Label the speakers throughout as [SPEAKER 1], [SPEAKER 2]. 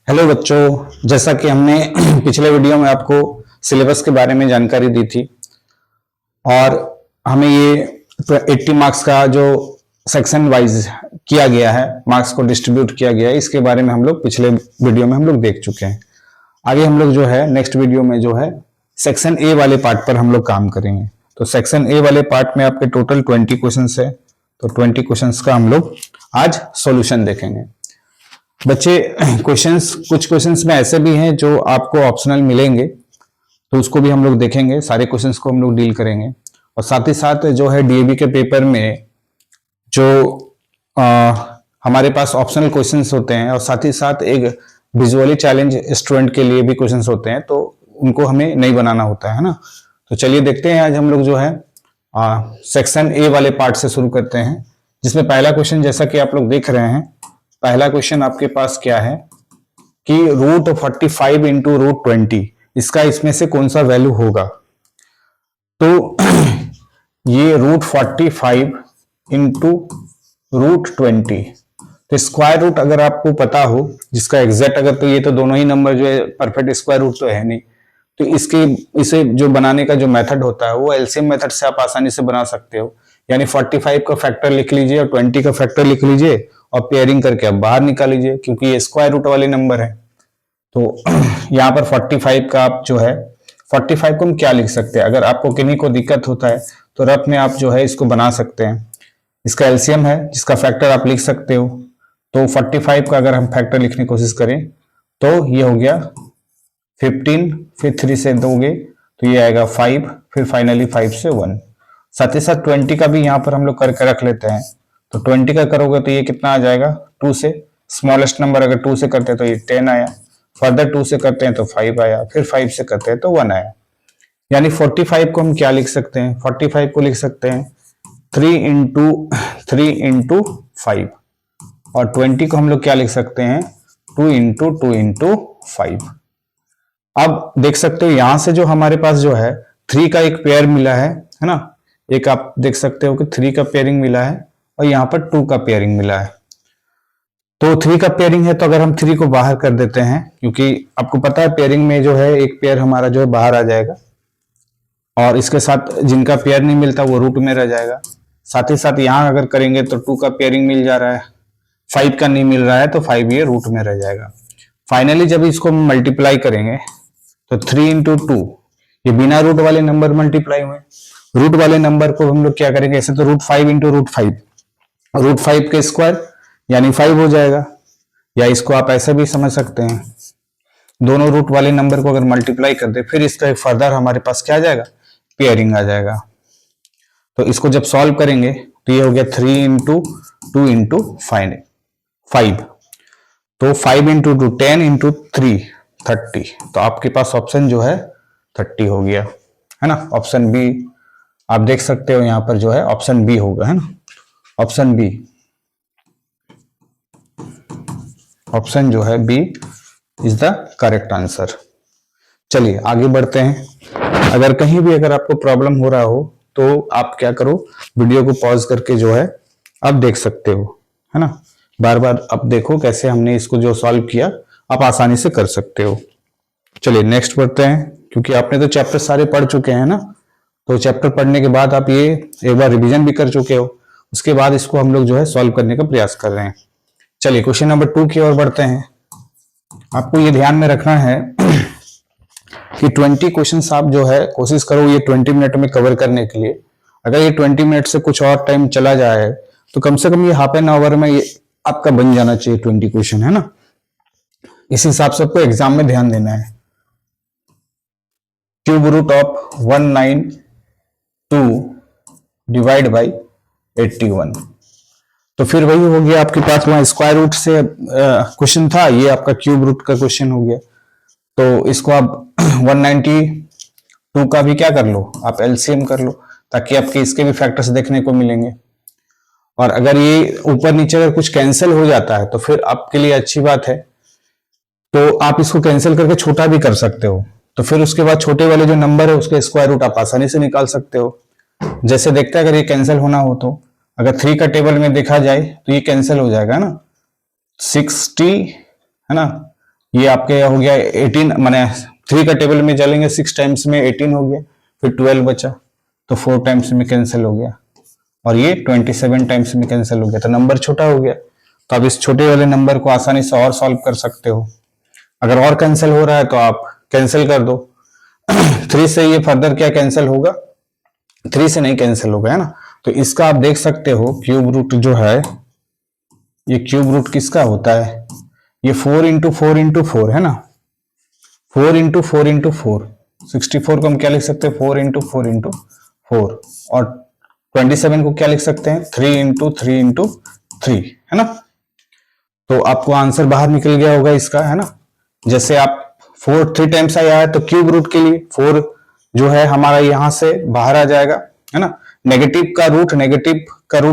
[SPEAKER 1] Hello बच्चों, जैसा कि हमने पिछले वीडियो में आपको सिलेबस के बारे में जानकारी दी थी और हमें ये 80 मार्क्स का जो सेक्शन वाइज किया गया है, मार्क्स को डिस्ट्रीब्यूट किया गया है, इसके बारे में हम लोग पिछले वीडियो में हम लोग देख चुके हैं। आगे हम लोग जो है नेक्स्ट वीडियो में जो है सेक्शन ए वाले पार्ट पर हम लोग काम करेंगे। तो सेक्शन ए वाले पार्ट में आपके टोटल 20 क्वेश्चन है, तो 20 क्वेश्चन का हम लोग आज सॉल्यूशन देखेंगे। बच्चे कुछ क्वेश्चंस में ऐसे भी हैं जो आपको ऑप्शनल मिलेंगे, तो उसको भी हम लोग देखेंगे। सारे क्वेश्चंस को हम लोग डील करेंगे और साथ ही साथ जो है डीएवी के पेपर में जो हमारे पास ऑप्शनल क्वेश्चंस होते हैं और साथ ही साथ एक विजुअली चैलेंज स्टूडेंट के लिए भी क्वेश्चंस होते हैं, तो उनको हमें नहीं बनाना होता है ना। तो चलिए देखते हैं, आज हम लोग जो है सेक्शन ए वाले पार्ट से शुरू करते हैं, जिसमें पहला क्वेश्चन जैसा कि आप लोग देख रहे हैं, पहला क्वेश्चन आपके पास क्या है कि रूट 45 इंटू रूट 20, इसका इसमें से कौन सा वैल्यू होगा। तो ये रूट 45 इंटू रूट 20, तो स्क्वायर रूट अगर आपको पता हो, जिसका एग्जैक्ट अगर, तो ये तो दोनों ही नंबर जो है परफेक्ट स्क्वायर रूट तो है नहीं, तो इसे जो बनाने का जो मेथड होता है वो एलसीएम मेथड से आप आसानी से बना सकते हो। यानी 45 का फैक्टर लिख लीजिए और 20 का फैक्टर लिख लीजिए और पेयरिंग करके आप बाहर निकाल लीजिए, क्योंकि ये स्क्वायर रूट वाले नंबर है। तो यहाँ पर 45 का आप जो है 45 को हम क्या लिख सकते हैं, अगर आपको किन्हीं को दिक्कत होता है तो रफ में आप जो है इसको बना सकते हैं। इसका एलसीएम है जिसका फैक्टर आप लिख सकते हो, तो 45 का अगर हम फैक्टर लिखने की कोशिश करें तो ये हो गया 15, फिर 3 से दोगे तो ये आएगा 5, फिर फाइनली 5 से 1। साथ ही साथ 20 का भी यहाँ पर हम लोग करके रख लेते हैं, तो 20 का करोगे तो ये कितना आ जाएगा 2 से, स्मॉलेस्ट नंबर अगर 2 से करते हैं तो ये 10 आया, फर्दर 2 से करते हैं तो 5 आया, फिर 5 से करते हैं तो 1 आया। यानी 45 को हम क्या लिख सकते हैं, 45 को लिख सकते हैं 3 इंटू 5, और 20 को हम लोग क्या लिख सकते हैं 2 इंटू 5। अब देख सकते हो यहां से जो हमारे पास जो है 3 का एक पेयर मिला है ना, एक आप देख सकते हो कि 3 का पेयरिंग मिला है और यहाँ पर 2 का पेयरिंग मिला है। तो 3 का पेयरिंग है, तो अगर हम 3 को बाहर कर देते हैं, क्योंकि आपको पता है पेयरिंग में जो है एक पेयर हमारा जो है बाहर आ जाएगा और इसके साथ जिनका पेयर नहीं मिलता वो रूट में रह जाएगा। साथ ही साथ यहाँ अगर करेंगे तो 2 का पेयरिंग मिल जा रहा है, 5 का नहीं मिल रहा है, तो 5 ये रूट में रह जाएगा। फाइनली जब इसको मल्टीप्लाई करेंगे तो 3 इंटू 2, ये बिना रूट वाले नंबर मल्टीप्लाई हुए। रूट वाले नंबर को हम लोग क्या करेंगे, ऐसे तो रूट 5 इंटू रूट 5, रूट 5 के स्क्वायर यानी 5 हो जाएगा, या इसको आप ऐसे भी समझ सकते हैं, दोनों रूट वाले नंबर को अगर मल्टीप्लाई कर दे फिर इसका एक फर्दर हमारे पास क्या आ जाएगा, पेयरिंग आ जाएगा। तो इसको जब सॉल्व करेंगे तो ये हो गया 3 इंटू 2 इंटू 5, तो 5 इंटू 2 10 इंटू 3 30, तो आपके पास ऑप्शन जो है 30 हो गया, है ना। ऑप्शन बी आप देख सकते हो, यहां पर जो है ऑप्शन बी होगा, है ना। ऑप्शन बी, ऑप्शन जो है B is the correct answer. चलिए आगे बढ़ते हैं। अगर कहीं भी अगर आपको प्रॉब्लम हो रहा हो तो आप क्या करो, वीडियो को पॉज करके जो है आप देख सकते हो, है ना। बार बार आप देखो कैसे हमने इसको जो सॉल्व किया, आप आसानी से कर सकते हो। चलिए नेक्स्ट बढ़ते हैं, क्योंकि आपने तो चैप्टर सारे पढ़ चुके हैं ना, तो चैप्टर पढ़ने के बाद आप ये एक बार रिवीजन भी कर चुके हो, उसके बाद इसको हम लोग जो है सॉल्व करने का प्रयास कर रहे हैं। चलिए क्वेश्चन नंबर 2 की ओर बढ़ते हैं। आपको ये ध्यान में रखना है कि 20 क्वेश्चंस आप जो है कोशिश करो ये 20 मिनट में कवर करने के लिए। अगर ये 20 मिनट से कुछ और टाइम चला जाए तो कम से कम ये हाफ एन आवर में ये आपका बन जाना चाहिए 20 क्वेश्चन, है ना। इस हिसाब से आपको एग्जाम में ध्यान देना है। Cube root of 192 divide by 81, तो फिर वही हो गया आपके पास, वहां स्क्वायर रूट से क्वेश्चन था, ये आपका क्यूब रूट का क्वेश्चन हो गया। तो इसको आप 192 का भी क्या कर लो, आप एलसीएम कर लो, ताकि आपके इसके भी फैक्टर्स देखने को मिलेंगे। और अगर ये ऊपर नीचे अगर कुछ कैंसिल हो जाता है तो फिर आपके लिए अच्छी बात है, तो आप इसको कैंसिल करके छोटा भी कर सकते हो, तो फिर उसके बाद छोटे वाले जो नंबर है उसके स्क्वायर रूट आप आसानी से निकाल सकते हो। जैसे देखते हैं अगर ये कैंसिल होना हो तो अगर 3 का टेबल में देखा जाए तो ये कैंसिल हो जाएगा ना, 60, है ना, ये आपके हो गया 18, माने 3 का टेबल में चलेंगे 6 टाइम्स में 18 हो गया, फिर 12 बचा तो 4 टाइम्स में कैंसिल हो गया, और ये 27 टाइम्स में कैंसिल हो गया, तो नंबर छोटा हो गया। तो आप इस छोटे वाले नंबर को आसानी से और सॉल्व कर सकते हो। अगर और कैंसिल हो रहा है तो आप कैंसिल कर दो। 3 से ये फर्दर क्या कैंसिल होगा, 3 से नहीं कैंसिल होगा, है ना। तो इसका आप देख सकते हो क्यूब रूट जो है, ये क्यूब रूट किसका होता है, ये 4 इंटू 4 इंटू 4 है ना, 4 इंटू 4 इंटू 4, 64 को हम क्या लिख सकते हैं 4 इंटू 4 इंटू 4, और 27 को क्या लिख सकते हैं 3 इंटू 3 इंटू 3, है ना। तो आपको आंसर बाहर निकल गया होगा इसका, है ना। जैसे आप 4 3 टाइम्स आया है तो क्यूब रूट के लिए 4 जो है हमारा यहां से बाहर आ जाएगा, है ना। नेगेटिव का रूट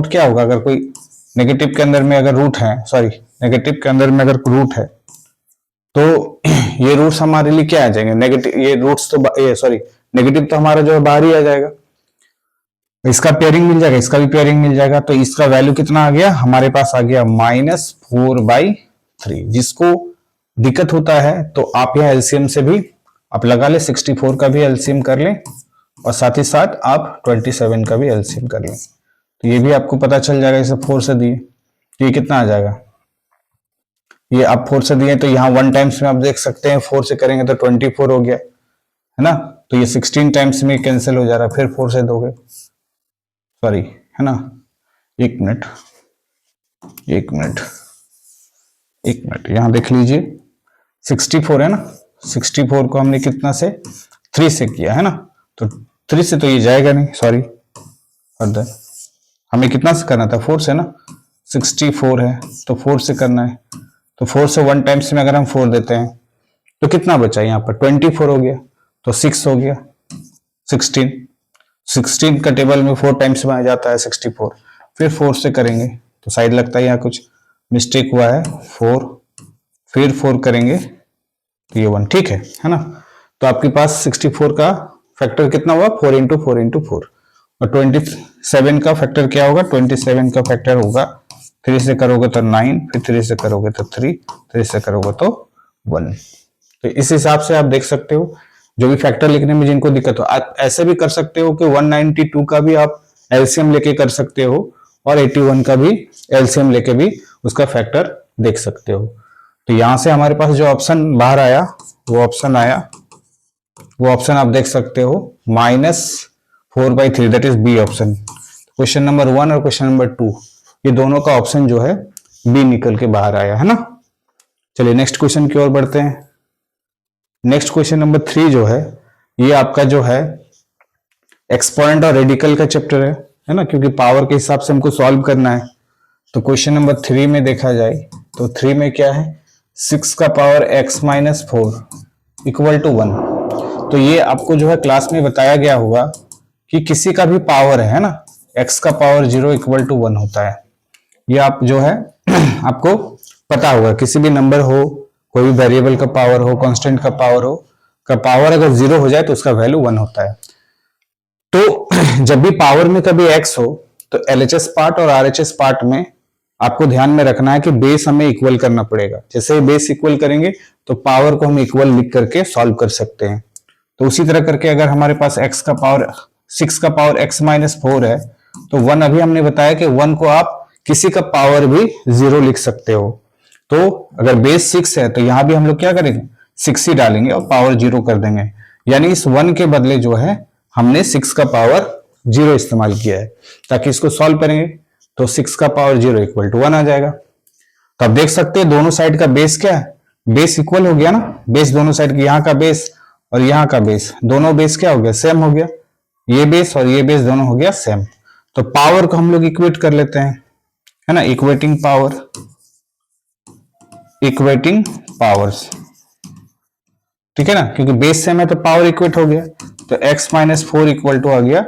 [SPEAKER 1] क्या होगा, अगर कोई नेगेटिव के अंदर में अगर रूट है, सॉरी नेगेटिव के अंदर में अगर रूट है तो ये रूट्स हमारे लिए क्या आ जाएंगे, नेगेटिव, ये रूट्स तो ये सॉरी नेगेटिव तो हमारा जो है बाहर ही आ जाएगा। इसका पेयरिंग मिल जाएगा, इसका भी पेयरिंग मिल जाएगा, तो इसका वैल्यू कितना आ गया हमारे पास आ गया -4/3। जिसको दिक्कत होता है तो आप यह एलसीएम से भी आप लगा ले, 64 का भी एलसीएम कर लें और साथ ही साथ आप 27 का भी एलसीएम कर लें, तो ये भी आपको पता चल जाएगा। इसे 4 से दिए तो ये कितना आ जाएगा, ये आप 4 से दिए तो यहाँ 1 टाइम्स में आप देख सकते हैं 4 से करेंगे तो 24 हो गया, है ना। तो ये 16 टाइम्स में कैंसिल हो जा रहा है, फिर 4 से दोगे, सॉरी, है ना। एक मिनट यहां देख लीजिए 64 है ना, 64 को हमने कितना से 3 से किया, है ना। तो 3 से तो ये जाएगा नहीं, सॉरी फर्दर हमें कितना से करना था 4 से ना, 64 है तो 4 से करना है, तो 4 से 1 टाइम्स में अगर हम 4 देते हैं तो कितना बचा यहाँ पर 24 हो गया, तो 6 हो गया, 16 का टेबल में 4 टाइम्स में आ जाता है 64, फिर 4 से करेंगे तो शायद लगता है यहाँ कुछ मिस्टेक हुआ है, 4 फिर 4 करेंगे तो ये 1, ठीक है ना। तो आपके पास 64 का फैक्टर कितना हुआ 4 इंटू 4 इंटू 4, और 27 का फैक्टर क्या होगा, 27 का फैक्टर होगा 3 से करोगे तो 9, फिर 3 से करोगे तो 3, 3 से करोगे तो 1। तो इस हिसाब से आप देख सकते हो जो भी फैक्टर लिखने में जिनको दिक्कत हो, आप ऐसे भी कर सकते हो कि 192 का भी आप एलसीएम लेके कर सकते हो और 81 का भी एलसीएम लेके भी उसका फैक्टर देख सकते हो। तो यहां से हमारे पास जो ऑप्शन बाहर आया वो ऑप्शन आप देख सकते हो -4/3, that is B option. Question number 1 और क्वेश्चन नंबर 2 ये दोनों का ऑप्शन जो है बी निकल के बाहर आया, है ना। चलिए नेक्स्ट क्वेश्चन की ओर बढ़ते हैं। नेक्स्ट क्वेश्चन नंबर 3 जो है ये आपका जो है एक्सपोनेंट और रेडिकल का चैप्टर है ना, क्योंकि पावर के हिसाब से हमको सॉल्व करना है। तो क्वेश्चन नंबर 3 में देखा जाए तो 3 में क्या है 6 का power x minus 4 equal to 1। तो ये आपको जो है क्लास में बताया गया होगा कि किसी का भी पावर है ना, x का पावर 0 इक्वल टू 1 होता है। ये आप जो है आपको पता होगा, किसी भी नंबर हो, कोई भी वेरिएबल का पावर हो, कांस्टेंट का पावर हो, का पावर अगर 0 हो जाए तो उसका वैल्यू 1 होता है। तो जब भी पावर में कभी x हो तो LHS पार्ट और RHS पार्ट में आपको ध्यान में रखना है कि बेस हमें इक्वल करना पड़ेगा। जैसे ही बेस इक्वल करेंगे तो पावर को हम इक्वल लिख करके सॉल्व कर सकते हैं। तो उसी तरह करके अगर हमारे पास x का पावर 6 का पावर x माइनस 4 है तो 1 अभी हमने बताया कि 1 को आप किसी का पावर भी 0 लिख सकते हो। तो अगर बेस 6 है तो यहां भी हम लोग क्या करेंगे 6 ही डालेंगे और पावर 0 कर देंगे, यानी इस 1 के बदले जो है हमने 6 का पावर 0 इस्तेमाल किया है। ताकि इसको सॉल्व करेंगे तो 6 का पावर 0 इक्वल टू 1 आ जाएगा। तो आप देख सकते हैं दोनों साइड का बेस क्या है, बेस इक्वल हो गया ना, बेस दोनों साइड की, यहाँ का बेस और यहाँ का बेस, दोनों बेस क्या हो गया सेम हो गया, ये बेस और ये बेस दोनों हो गया सेम। तो पावर को हम लोग इक्वेट कर लेते हैं, है ना, इक्वेटिंग पावर्स, ठीक है ना, क्योंकि बेस सेम है तो पावर इक्वेट हो गया। तो x माइनस 4 इक्वल टू आ गया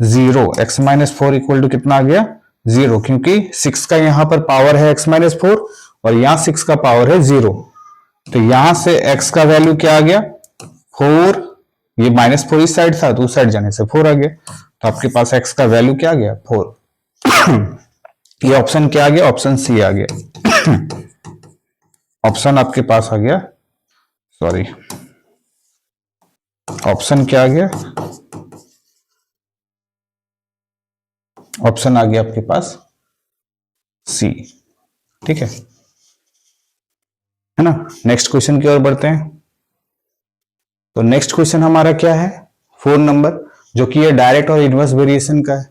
[SPEAKER 1] 0, x माइनस 4 इक्वल टू कितना आ गया 0, क्योंकि 6 का यहां पर पावर है x माइनस 4 और यहां 6 का पावर है 0। तो यहां से x का वैल्यू क्या आ गया 4, ये -4 इस साइड था तो उस साइड जाने से 4 आ गया। तो आपके पास x का वैल्यू क्या आ गया 4। ये ऑप्शन क्या आ गया, ऑप्शन सी आ गया। ऑप्शन आपके पास आ गया सॉरी, ऑप्शन क्या आ गया, ऑप्शन आ गया आपके पास सी। ठीक है ना। नेक्स्ट क्वेश्चन की ओर बढ़ते हैं। तो नेक्स्ट क्वेश्चन हमारा क्या है, 4 नंबर, जो कि ये डायरेक्ट और इनवर्स वेरिएशन का है।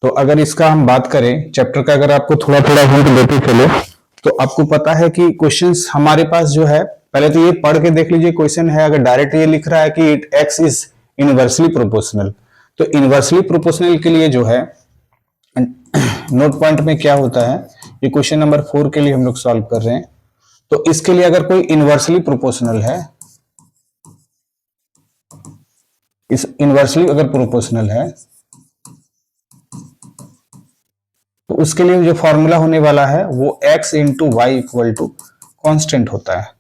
[SPEAKER 1] तो अगर इसका हम बात करें चैप्टर का, अगर आपको थोड़ा थोड़ा हिंट देते चले, तो आपको पता है कि क्वेश्चंस हमारे पास जो है, पहले तो ये पढ़ के देख लीजिए क्वेश्चन है। अगर डायरेक्ट ये लिख रहा है कि it x is inversely proportional, तो इनवर्सली प्रोपोर्शनल के लिए जो है नोट पॉइंट में क्या होता है, ये क्वेश्चन नंबर 4 के लिए हम लोग सॉल्व कर रहे हैं। तो इसके लिए अगर कोई इनवर्सली प्रोपोर्शनल है, इस इनवर्सली अगर प्रोपोर्शनल है, तो उसके लिए जो फॉर्मूला होने वाला है वो x into y equal to constant होता है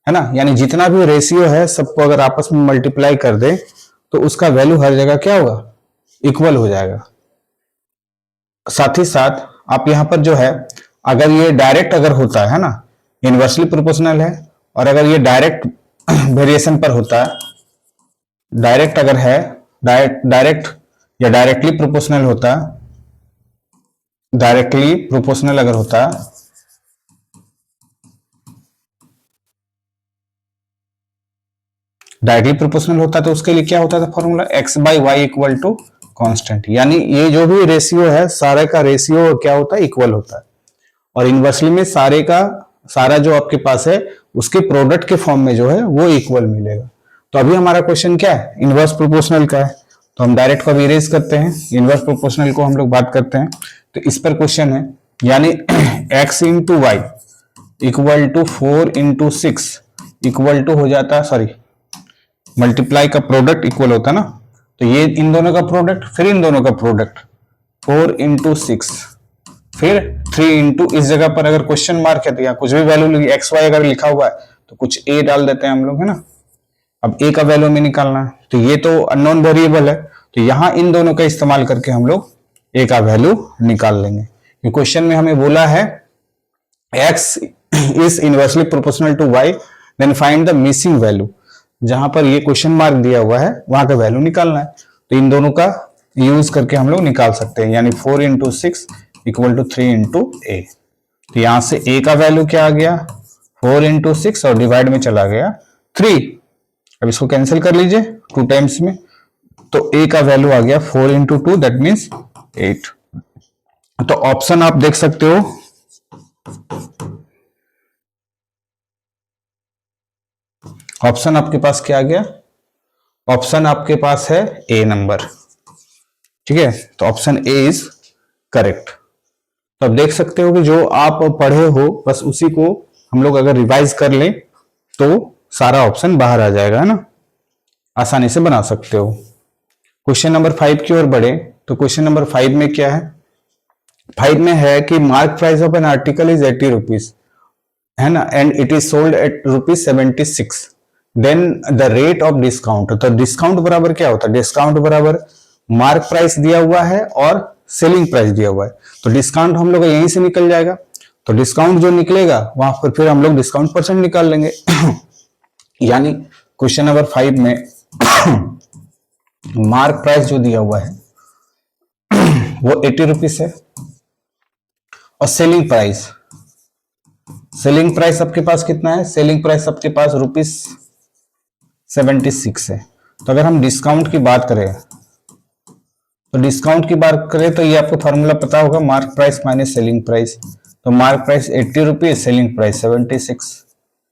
[SPEAKER 1] ना। यानी जितना भी रेशियो है सबको अगर आपस में मल्टीप्लाई कर दे तो उसका वैल्यू हर जगह क्या होगा, इक्वल हो जाएगा। साथ ही साथ आप यहां पर जो है, अगर ये डायरेक्ट अगर होता है ना, इनवर्सली प्रोपोर्शनल है, और अगर ये डायरेक्ट वेरिएशन पर होता है, डायरेक्ट अगर है, डायरेक्ट या डायरेक्टली प्रोपोर्शनल होता है, डायरेक्टली प्रोपोर्शनल अगर होता है, डायरेक्टली प्रोपोर्शनल होता है, तो उसके लिए क्या होता था formula, x by y equal to constant. यानी ये जो भी रेशियो है सारे का रेशियो क्या होता है, इक्वल होता है। और इनवर्सली में सारे का सारा जो आपके पास है उसके प्रोडक्ट के फॉर्म में जो है वो इक्वल मिलेगा। तो अभी हमारा क्वेश्चन क्या है, इनवर्स प्रोपोर्शनल का है। तो हम डायरेक्ट को इरेज करते हैं, इनवर्स प्रोपोर्शनल को हम लोग बात करते हैं। तो इस पर क्वेश्चन है, यानी x into y equal to 4 into 6 equal to हो जाता है, सॉरी, मल्टीप्लाई का प्रोडक्ट इक्वल होता है ना। तो ये इन दोनों का प्रोडक्ट, फिर इन दोनों का प्रोडक्ट, 4 इंटू 6, फिर 3 इंटू, इस जगह पर अगर क्वेश्चन मार्क है तो यहाँ कुछ भी वैल्यू एक्स वाई अगर लिखा हुआ है तो कुछ ए डाल देते हैं हम लोग, है ना। अब ए का वैल्यू में निकालना है, तो ये तो अननोन वेरिएबल है, तो यहां इन दोनों का इस्तेमाल करके हम लोग ए का वैल्यू निकाल लेंगे। क्वेश्चन में हमें बोला है x is inversely proportional to y, then find the missing value. जहां पर ये क्वेश्चन मार्क दिया हुआ है वहां का वैल्यू निकालना है। तो इन दोनों का यूज करके हम लोग निकाल सकते हैं, यानी 4 इंटू 6 इक्वल टू 3 इंटू ए। तो यहां से a का वैल्यू क्या आ गया, 4 इंटू 6 और डिवाइड में चला गया 3। अब इसको कैंसिल कर लीजिए 2 टाइम्स में, तो a का वैल्यू आ गया 4 इंटू 2 दैट मीन्स 8। तो ऑप्शन आप देख सकते हो, ऑप्शन आपके पास क्या आ गया, ऑप्शन आपके पास है ए नंबर। ठीक है, तो ऑप्शन ए इज करेक्ट। तो आप देख सकते हो कि जो आप पढ़े हो बस उसी को हम लोग अगर रिवाइज कर लें तो सारा ऑप्शन बाहर आ जाएगा, है ना, आसानी से बना सकते हो। क्वेश्चन नंबर 5 की ओर बढ़े तो क्वेश्चन नंबर 5 में क्या है, 5 में है कि mark price of an article is 80 rupees, है ना, and it is sold at ₹76, then the rate of discount. तो डिस्काउंट बराबर क्या होता है, डिस्काउंट बराबर मार्क प्राइस दिया हुआ है और सेलिंग प्राइस दिया हुआ है, तो डिस्काउंट हम लोग यहीं से निकल जाएगा। तो डिस्काउंट जो निकलेगा वहां पर फिर हम लोग डिस्काउंट परसेंट निकाल लेंगे। यानी क्वेश्चन नंबर 5 में मार्क प्राइस जो दिया हुआ है वो 80 रुपीज है, और सेलिंग प्राइस, सेलिंग प्राइस आपके पास कितना है, सेलिंग प्राइस आपके पास ₹76 है। तो अगर हम डिस्काउंट की बात करें, तो डिस्काउंट की बात करें तो ये आपको फॉर्मूला पता होगा, mark price minus selling price. तो mark price 80 rupees, selling price 76,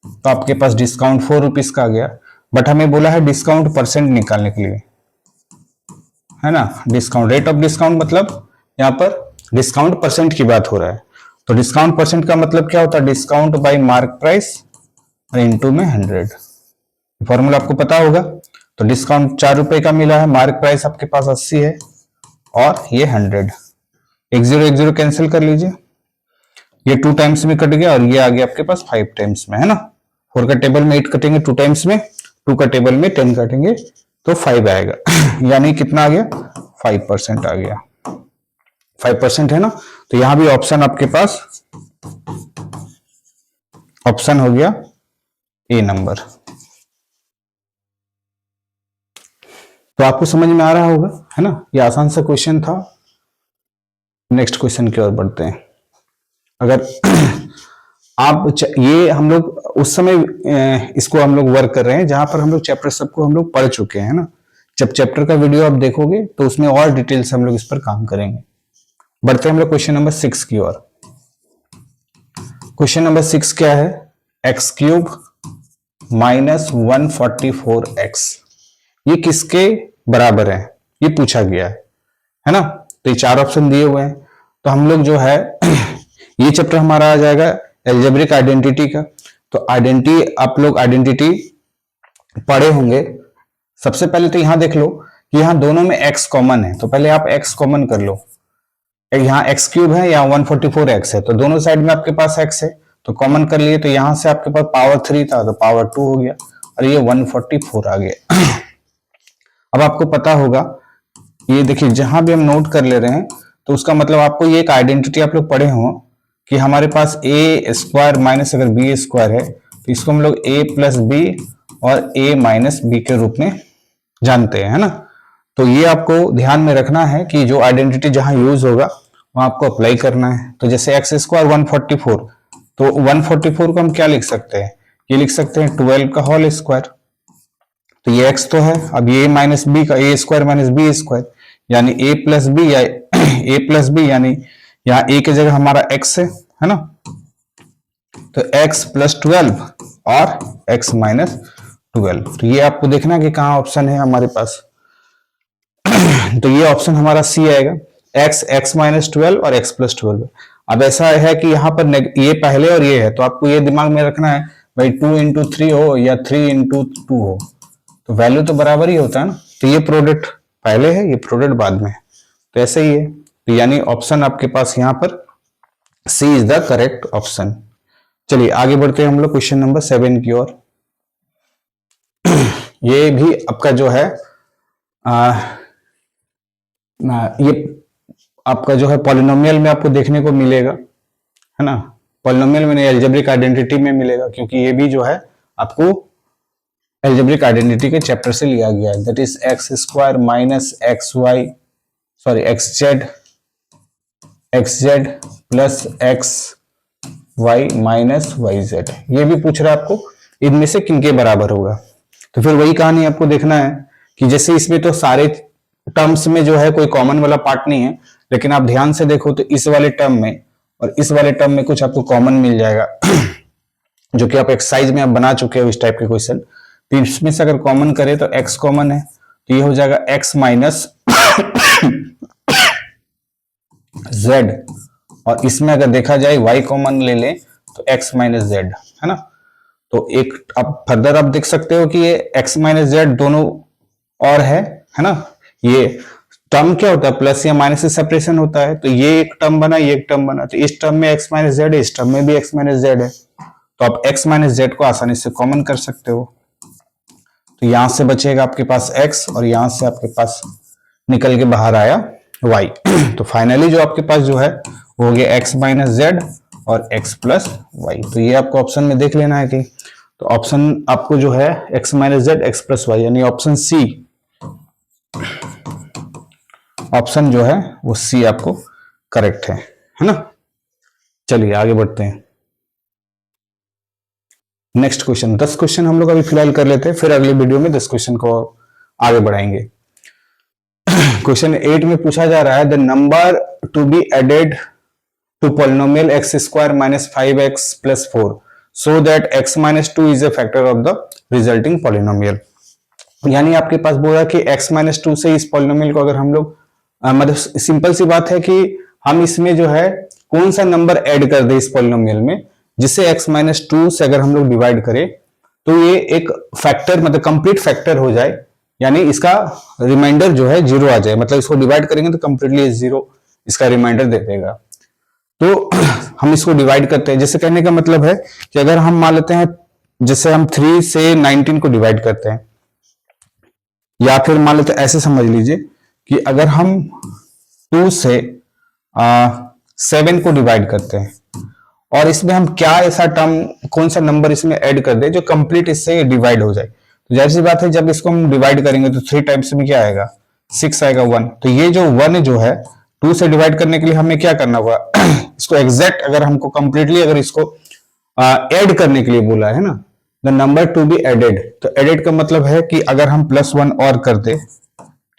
[SPEAKER 1] तो आपके पास डिस्काउंट 4 रुपीज का आ गया। बट हमें बोला है डिस्काउंट परसेंट निकालने के लिए, है ना, डिस्काउंट, रेट ऑफ डिस्काउंट, मतलब यहाँ पर डिस्काउंट परसेंट की बात हो रहा है। तो डिस्काउंट परसेंट का मतलब क्या होता है, डिस्काउंट बाय मार्क प्राइस और इनटू में 100, फॉर्मूला आपको पता होगा। तो डिस्काउंट 4 रुपए का मिला है, मार्क प्राइस आपके पास 80 है और ये 100, 1 0 कैंसिल कर लीजिए, ये 2 टाइम्स में कट गया और ये आ गया आपके पास 5 टाइम्स में, है ना। 4 का टेबल में 8 कटेंगे 2 टाइम्स में, 2 का टेबल में 10 काटेंगे तो 5 आएगा। यानी कितना आ गया, 5% आ गया, 5% है ना। तो यहां भी ऑप्शन आपके पास, ऑप्शन हो गया ए नंबर। तो आपको समझ में आ रहा होगा, है ना, ये आसान सा क्वेश्चन था। नेक्स्ट क्वेश्चन की ओर बढ़ते हैं। अगर ये हम लोग उस समय इसको हम लोग वर्क कर रहे हैं जहां पर हम लोग चैप्टर सबको हम लोग पढ़ चुके हैं ना। जब चैप्टर का वीडियो आप देखोगे तो उसमें और डिटेल से हम लोग इस पर काम करेंगे। बढ़ते हैं हम लोग क्वेश्चन नंबर 6 की ओर। क्वेश्चन नंबर 6 क्या है? एक्स क्यूब माइनस 144x ये किसके बराबर है, ये पूछा गया है ना। तो ये 4 ऑप्शन दिए हुए हैं। तो हम लोग जो है ये चैप्टर हमारा आ जाएगा एल्जेब्रिक आइडेंटिटी का। तो आइडेंटिटी, आप लोग आइडेंटिटी पढ़े होंगे। सबसे पहले तो यहां देख लो कि यहां दोनों में x कॉमन है, तो पहले आप x कॉमन कर लो। यहाँ एक्स क्यूब है, यहाँ 144x है, तो दोनों साइड में आपके पास x है, तो कॉमन कर लिए। तो यहां से आपके पास पावर 3 था तो पावर 2 हो गया और ये 144 आ गया। अब आपको पता होगा, ये देखिए जहां भी हम नोट कर ले रहे हैं तो उसका मतलब आपको ये एक आइडेंटिटी आप लोग पढ़े हो कि हमारे पास ए स्क्वायर माइनस अगर बी स्क्वायर है तो इसको हम लोग ए प्लस बी और ए माइनस बी के रूप में जानते हैं, है ना। तो ये आपको ध्यान में रखना है कि जो आइडेंटिटी जहां यूज होगा वहां आपको अप्लाई करना है। तो जैसे एक्स स्क्वायर 144, तो 144 को हम क्या लिख सकते हैं? ये लिख सकते हैं 12 का होल स्क्वायर। तो ये x तो है, अब ये माइनस बी का ए स्क्वायर माइनस बी स्क्वायर यानी a प्लस बी या a प्लस बी, यानी यहाँ a की जगह हमारा x है ना। तो x प्लस 12 और x माइनस 12। तो ये आपको देखना कि कहाँ ऑप्शन है हमारे पास। तो ये ऑप्शन हमारा सी आएगा, x माइनस 12 और x प्लस 12। अब ऐसा है कि यहाँ पर ये पहले और ये है, तो आपको ये दिमाग में रखना है भाई 2 इंटू 3 हो या 3 इंटू 2 हो तो वैल्यू तो बराबर ही होता है ना। तो ये प्रोडक्ट पहले है, ये प्रोडक्ट बाद में है, तो ऐसे ही है। तो यानी ऑप्शन आपके पास यहाँ पर सी इज द करेक्ट ऑप्शन। चलिए आगे बढ़ते हैं हम लोग क्वेश्चन नंबर 7 की ओर। ये भी आपका जो है ये आपका जो है पॉलिनोमियल में आपको देखने को मिलेगा, है ना। पॉलिनोमियल में नहीं, अलजेब्रिक आइडेंटिटी में मिलेगा, क्योंकि ये भी जो है आपको अलजेब्रिक आइडेंटिटी के चैप्टर से लिया गया है। That is x square minus x y sorry x z plus x y minus y z. ये भी पूछ रहा है आपको इनमें से किनके बराबर होगा। तो फिर वही कहानी आपको देखना है कि जैसे इसमें तो सारे टर्म्स में जो है कोई कॉमन वाला पार्ट नहीं है, लेकिन आप ध्यान से देखो तो इस वाले टर्म में और इस वाले टर्म में कुछ आपको कॉमन मिल जाएगा जो कि आप एक्सरसाइज में आप बना चुके हो इस टाइप के क्वेश्चन। तो इसमें से अगर कॉमन करें तो x कॉमन है, तो ये हो जाएगा x माइनस z, और इसमें अगर देखा जाए y कॉमन ले लें तो x माइनस z, है ना। तो एक आप फर्दर आप देख सकते हो कि ये x माइनस z दोनों और है ना। ये टर्म क्या होता है, प्लस या माइनस से सेपरेशन होता है, तो ये एक टर्म बना ये एक टर्म बना, तो इस टर्म में x माइनस z है, इस टर्म में भी x माइनस z है, तो आप x माइनस z को आसानी से कॉमन कर सकते हो। तो यहां से बचेगा आपके पास x और यहां से आपके पास निकल के बाहर आया y। तो फाइनली जो आपके पास जो है वो हो गया x माइनस z और x प्लस वाई। तो ये आपको ऑप्शन में देख लेना है कि तो ऑप्शन आपको जो है x माइनस z x प्लस वाई यानी ऑप्शन सी, ऑप्शन जो है वो सी आपको करेक्ट है ना। चलिए आगे बढ़ते हैं। नेक्स्ट क्वेश्चन 10 क्वेश्चन हम लोग अभी फिलहाल कर लेते हैं, फिर अगले वीडियो में 10 क्वेश्चन को आगे बढ़ाएंगे। क्वेश्चन 8 में पूछा जा रहा है the number to be added to polynomial x square minus 5x plus 4 so that x minus 2 is a factor of the resulting polynomial. यानी आपके पास बोला कि x माइनस 2 से इस पॉलिनोमियल को अगर हम लोग मतलब सिंपल सी बात है कि हम इसमें जो है कौन सा नंबर ऐड कर दे इस पॉलिनोमियल में जिससे x माइनस 2 से अगर हम लोग डिवाइड करें तो ये एक फैक्टर मतलब कंप्लीट फैक्टर हो जाए, यानी इसका रिमाइंडर जो है जीरो आ जाए, मतलब इसको डिवाइड करेंगे तो कंप्लीटली जीरो इसका रिमाइंडर दे देगा। तो हम इसको डिवाइड करते हैं, जैसे कहने का मतलब है कि अगर हम मान लेते हैं जैसे हम 3 से 19 को डिवाइड करते हैं, या फिर मान लेते हैं ऐसे समझ लीजिए कि अगर हम 2 से 7 को डिवाइड करते हैं और इसमें हम क्या ऐसा टर्म कौन सा नंबर इसमें ऐड कर दे जो कंप्लीट इससे डिवाइड हो जाए। तो जाहिर सी बात है जब इसको हम डिवाइड करेंगे तो 3 टाइम्स में क्या आएगा, 6 आएगा 1। तो ये जो 1 जो है 2 से डिवाइड करने के लिए हमें क्या करना होगा इसको एग्जैक्ट अगर हमको कंप्लीटली अगर इसको ऐड करने के लिए बोला है ना, the number to be added, तो एडेड का मतलब है कि अगर हम +1 और कर दे,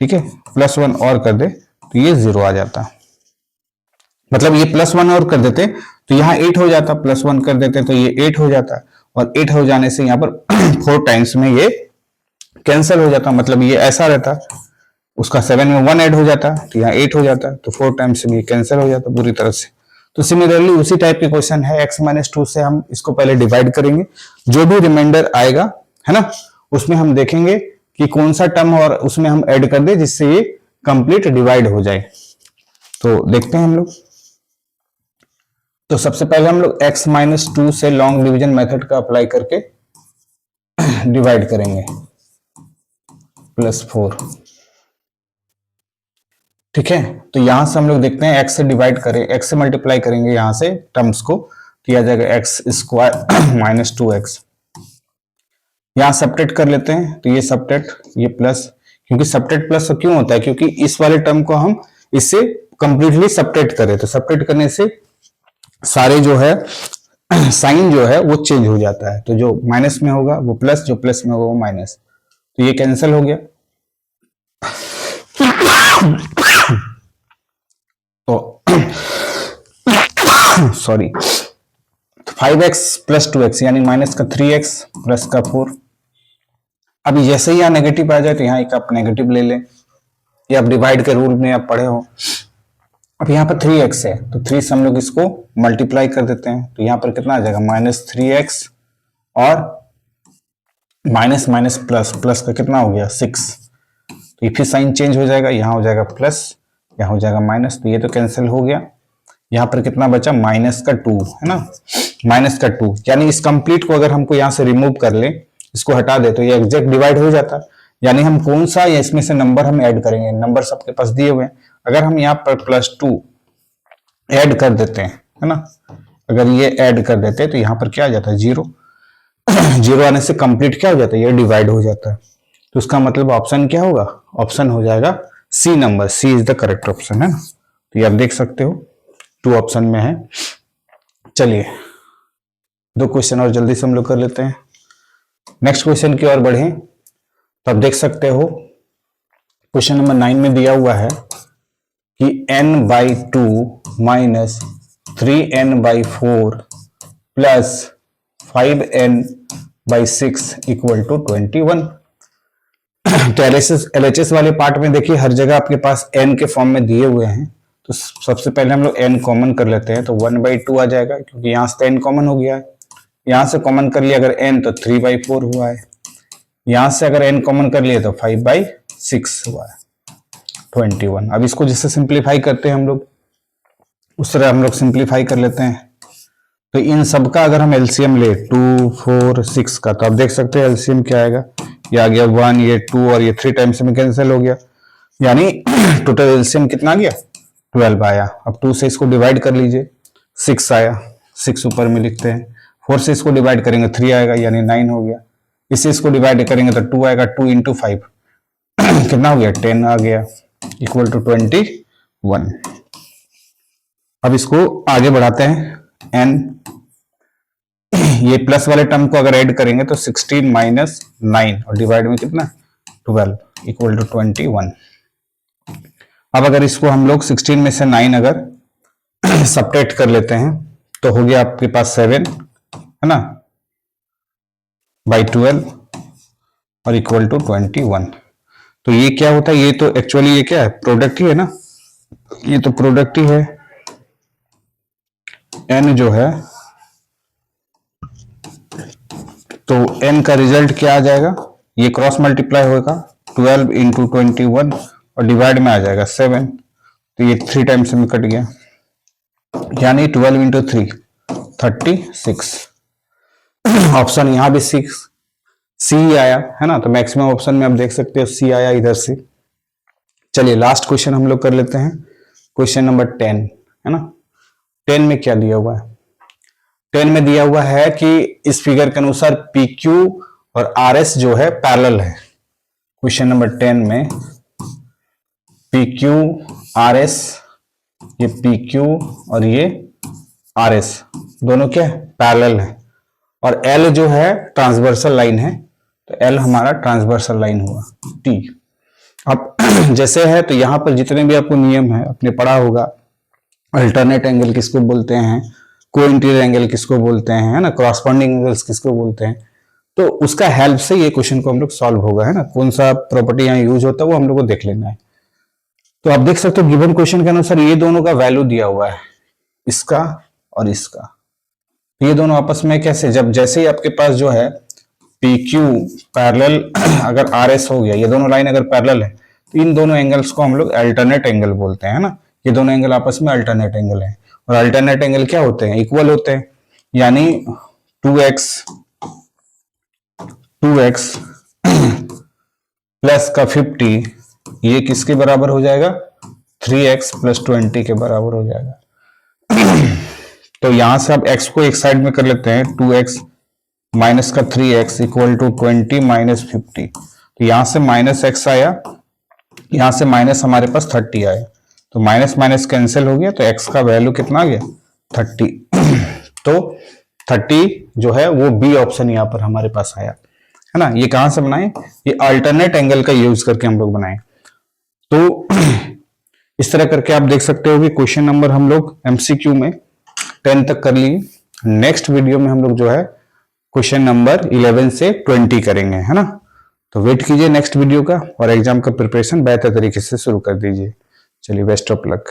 [SPEAKER 1] ठीक है, +1 और कर दे तो ये 0 आ जाता, मतलब ये +1 और कर देते तो यहाँ 8 हो जाता, +1 कर देते तो ये 8 हो जाता, और 8 हो जाने से यहाँ पर 4 टाइम्स में ये कैंसिल हो जाता, मतलब ये ऐसा रहता, उसका 7 में 1 ऐड हो जाता तो यहाँ 8 हो जाता, तो 4 टाइम्स में ये कैंसिल हो जाता पूरी तरह से। तो सिमिलरली उसी टाइप के क्वेश्चन है, x-2 से हम इसको पहले डिवाइड करेंगे, जो भी रिमाइंडर आएगा है ना उसमें हम देखेंगे कि कौन सा टर्म और उसमें हम ऐड कर दे जिससे ये कंप्लीट डिवाइड हो जाए। तो देखते हैं हम लोग। तो सबसे पहले हम लोग x-2 से लॉन्ग डिवीजन मेथड का अप्लाई करके डिवाइड करेंगे, +4, ठीक है। तो यहां से हम लोग देखते हैं x से डिवाइड करें, x से मल्टीप्लाई करेंगे यहां से टर्म्स को, तो यह आ जाएगा x² - 2x। यहां सब्ट्रैक्ट कर लेते हैं, तो ये सब्ट्रैक्ट ये प्लस, क्योंकि सब्ट्रैक्ट प्लस क्यों होता है, क्योंकि इस वाले टर्म को हम इससे कंप्लीटली सब्ट्रैक्ट करें, तो सब्ट्रैक्ट करने से सारे जो है साइन जो है वो चेंज हो जाता है, तो जो माइनस में होगा वो प्लस, जो प्लस में होगा वो माइनस, तो ये कैंसिल हो गया। तो सॉरी, 5x + 2x यानी -3x + 4। अब जैसे ही यहाँ नेगेटिव आ जाए तो यहाँ एक आप नेगेटिव ले लें, ये आप डिवाइड के रूल में आप पढ़े हो। अब यहाँ पर 3x है तो 3 से हम लोग इसको मल्टीप्लाई कर देते हैं, तो यहाँ पर कितना आ जाएगा -3x, और माइनस माइनस प्लस, प्लस का कितना हो गया 6, तो ये फिर साइन चेंज हो जाएगा, यहाँ हो जाएगा प्लस, यहाँ हो जाएगा माइनस, तो ये तो कैंसिल हो गया। यहाँ पर कितना बचा -2 है ना, -2, यानी इस कंप्लीट को अगर हमको यहाँ से रिमूव कर ले, इसको हटा दे तो ये एग्जैक्ट डिवाइड हो जाता। यानी हम कौन सा या इसमें से नंबर हम ऐड करेंगे, नंबर सबके पास दिए हुए हैं, अगर हम यहाँ पर +2 ऐड कर देते हैं है ना, अगर ये ऐड कर देते तो यहाँ पर क्या आ जाता है 0, 0 आने से कंप्लीट क्या हो जाता है, ये डिवाइड हो जाता है। तो उसका मतलब ऑप्शन क्या होगा, ऑप्शन हो जाएगा C number, C is the correct option है ना। तो ये आप देख सकते हो 2 ऑप्शन में है। चलिए 2 क्वेश्चन और जल्दी से हम लोग कर लेते हैं, नेक्स्ट क्वेश्चन की ओर बढ़े। तो आप देख सकते हो क्वेश्चन नंबर 9 में दिया हुआ है कि n/2 - 3n/4 + 5n/6 = 21। तो LHS वाले पार्ट में देखिए हर जगह आपके पास n के फॉर्म में दिए हुए हैं, तो सबसे पहले हम लोग n कॉमन कर लेते हैं, तो 1/2 आ जाएगा, क्योंकि यहाँ से n कॉमन हो गया है, यहाँ से कॉमन कर लिया अगर n तो 3/4 हुआ है, यहाँ से अगर n कॉमन कर लिए तो 5/6 हुआ है 21। अब इसको जिससे सिंप्लीफाई करते हैं हम लोग उस तरह हम लोग सिंप्लीफाई कर लेते हैं। तो इन सब का अगर हम एलसीएम ले 2, 4, 6 का, तो आप देख सकते हैं एलसीएम क्या आएगा, ये आ गया 1, ये 2 और ये 3 टाइम्स में कैंसिल हो गया, यानी टोटल एलसीएम कितना आ गया 12 आया। अब 2 से इसको डिवाइड कर लीजिए 6 आया, 6 ऊपर में लिखते हैं, 4 से इसको डिवाइड करेंगे 3 आएगा यानी 9 हो गया, इससे इसको डिवाइड करेंगे तो 2 आएगा, 2 × 5 कितना हो गया 10 आ गया = 21। अब इसको आगे बढ़ाते हैं, n ये प्लस वाले टर्म को अगर ऐड करेंगे तो 16 - 9 और डिवाइड में कितना 12 = 21। अब अगर इसको हम लोग 16 में से 9 अगर सब्ट्रैक्ट कर लेते हैं तो हो गया आपके पास 7 है ना /12 और = 21। तो ये क्या होता है, ये तो एक्चुअली ये क्या है प्रोडक्ट ही है ना, ये तो प्रोडक्ट ही है। n जो है तो n का रिजल्ट क्या आ जाएगा, ये क्रॉस मल्टीप्लाई होगा 12 × 21 और डिवाइड में आ जाएगा 7, तो ये 3 टाइम्स में कट गया, यानी 12 × 3 36। ऑप्शन यहाँ भी 6 सी आया है ना, तो मैक्सिमम ऑप्शन में आप देख सकते हो सी आया इधर से। चलिए लास्ट क्वेश्चन हम लोग कर लेते हैं, क्वेश्चन नंबर 10 है ना। 10 में क्या दिया हुआ है, 10 में दिया हुआ है कि इस फिगर के अनुसार PQ और आर एस जो है पैरेलल है। क्वेश्चन नंबर 10 में पी क्यू आर एस, ये पी क्यू और ये आर एस दोनों क्या है, पैरेलल है। और एल जो है ट्रांसवर्सल लाइन है, तो एल हमारा ट्रांसवर्सल लाइन हुआ टी। अब जैसे है तो यहां पर जितने भी आपको नियम है आपने पढ़ा होगा, अल्टरनेट एंगल किसको बोलते हैं, को इंटीरियर एंगल किसको बोलते हैं, है ना, कॉरस्पॉन्डिंग एंगल्स किसको बोलते हैं, तो उसका हेल्प से ये क्वेश्चन को हम लोग सॉल्व होगा, है ना। कौन सा प्रॉपर्टी यहाँ यूज होता है वो हम लोग को देख लेना है। तो आप देख सकते हो गिवन क्वेश्चन के अनुसार ये दोनों का वैल्यू दिया हुआ है, इसका और इसका। ये दोनों आपस में कैसे, जब जैसे ही आपके पास जो है पी क्यू पैरेलल अगर आर एस हो गया, ये दोनों लाइन अगर पैरेलल है तो इन दोनों एंगल्स को हम लोग अल्टरनेट एंगल बोलते हैं ना। ये दोनों एंगल आपस में अल्टरनेट एंगल है। और अल्टरनेट एंगल क्या होते हैं, इक्वल होते हैं। यानी 2x प्लस का 50 ये किसके बराबर हो जाएगा, 3x प्लस 20 के बराबर हो जाएगा। तो यहां से आप x को एक साइड में कर लेते हैं, 2x माइनस का 3x इक्वल टू 20 माइनस 50। तो यहां से माइनस x आया, यहां से माइनस हमारे पास 30 आया, तो माइनस माइनस कैंसिल हो गया, तो x का वैल्यू कितना आ गया, 30। तो 30 जो है वो बी ऑप्शन यहां पर हमारे पास आया, है ना। ये कहां से बनाए, ये अल्टरनेट एंगल का यूज करके हम लोग बनाए। तो इस तरह करके आप देख सकते हो कि क्वेश्चन नंबर हम लोग एमसीक्यू में 10 तक कर लिए। नेक्स्ट वीडियो में हम लोग जो है क्वेश्चन नंबर 11 से 20 करेंगे, है ना। तो वेट कीजिए नेक्स्ट वीडियो का, और एग्जाम का प्रिपरेशन बेहतर तरीके से शुरू कर दीजिए। चलिए, बेस्ट ऑफ लक।